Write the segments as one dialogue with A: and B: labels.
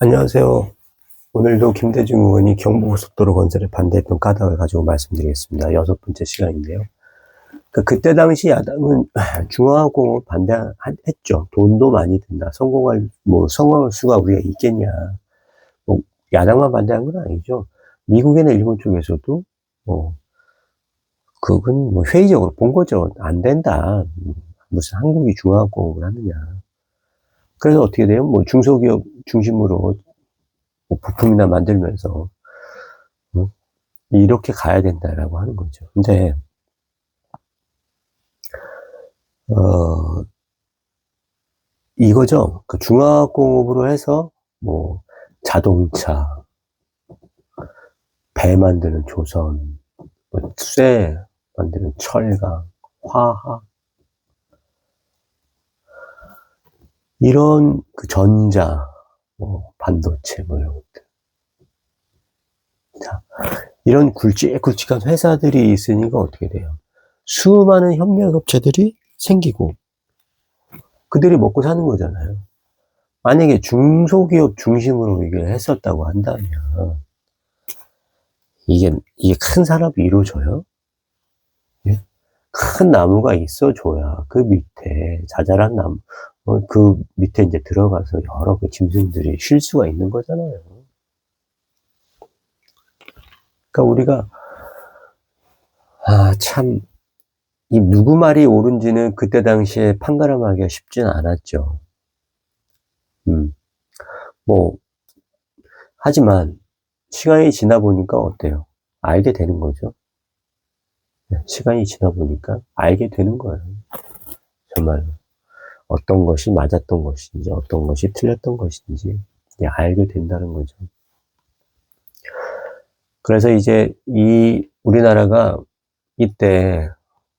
A: 안녕하세요. 오늘도 김대중 의원이 경부고속도로 건설에 반대했던 까닭을 가지고 말씀드리겠습니다. 6번째 시간인데요. 그때 당시 야당은 중화공업 반대했죠. 돈도 많이 든다. 성공할 수가 우리가 있겠냐. 뭐, 야당만 반대한 건 아니죠. 미국이나 일본 쪽에서도, 그건 회의적으로 본 거죠. 안 된다. 무슨 한국이 중화공업을 하느냐. 그래서 어떻게 돼요? 중소기업 중심으로 부품이나 만들면서 이렇게 가야 된다라고 하는 거죠. 근데 이거죠. 그 중화공업으로 해서 자동차, 배 만드는 조선, 쇠 만드는 철강, 화학 이런 전자, 반도체 이런 것들. 자, 이런 굵직굵직한 회사들이 있으니까 어떻게 돼요? 수많은 협력업체들이 생기고 그들이 먹고 사는 거잖아요. 만약에 중소기업 중심으로 이게 했었다고 한다면 이게 큰 산업이 이루어져요? 예? 큰 나무가 있어줘야 그 밑에 자잘한 나무, 그 밑에 이제 들어가서 여러 그 짐승들이 쉴 수가 있는 거잖아요. 그러니까 우리가 참 이 누구 말이 옳은지는 그때 당시에 판가름하기가 쉽진 않았죠. 하지만 시간이 지나 보니까 어때요? 알게 되는 거죠. 시간이 지나 보니까 알게 되는 거예요. 정말로. 어떤 것이 맞았던 것인지, 어떤 것이 틀렸던 것인지, 알게 된다는 거죠. 그래서 이제 우리나라가 이때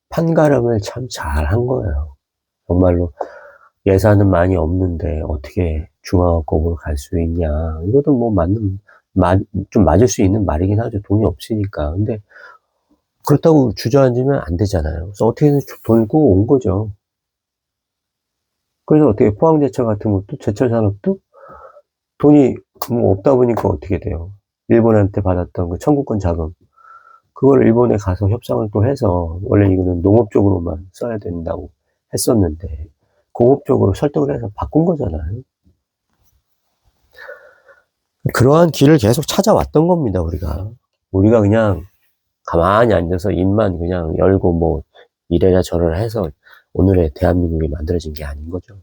A: 판가름을 참 잘한 거예요. 정말로 예산은 많이 없는데 어떻게 중화학공으로 갈 수 있냐. 이것도 좀 맞을 수 있는 말이긴 하죠. 돈이 없으니까. 근데 그렇다고 주저앉으면 안 되잖아요. 그래서 어떻게든 돌고 온 거죠. 그래서 어떻게 포항제철 같은 것도, 제철 산업도 돈이 없다 보니까 어떻게 돼요. 일본한테 받았던 그 청구권 자금. 그걸 일본에 가서 협상을 또 해서, 원래 이거는 농업적으로만 써야 된다고 했었는데, 공업적으로 설득을 해서 바꾼 거잖아요. 그러한 길을 계속 찾아왔던 겁니다, 우리가. 우리가 그냥 가만히 앉아서 입만 그냥 열고 이래라 저래라 해서 오늘의 대한민국이 만들어진 게 아닌 거죠.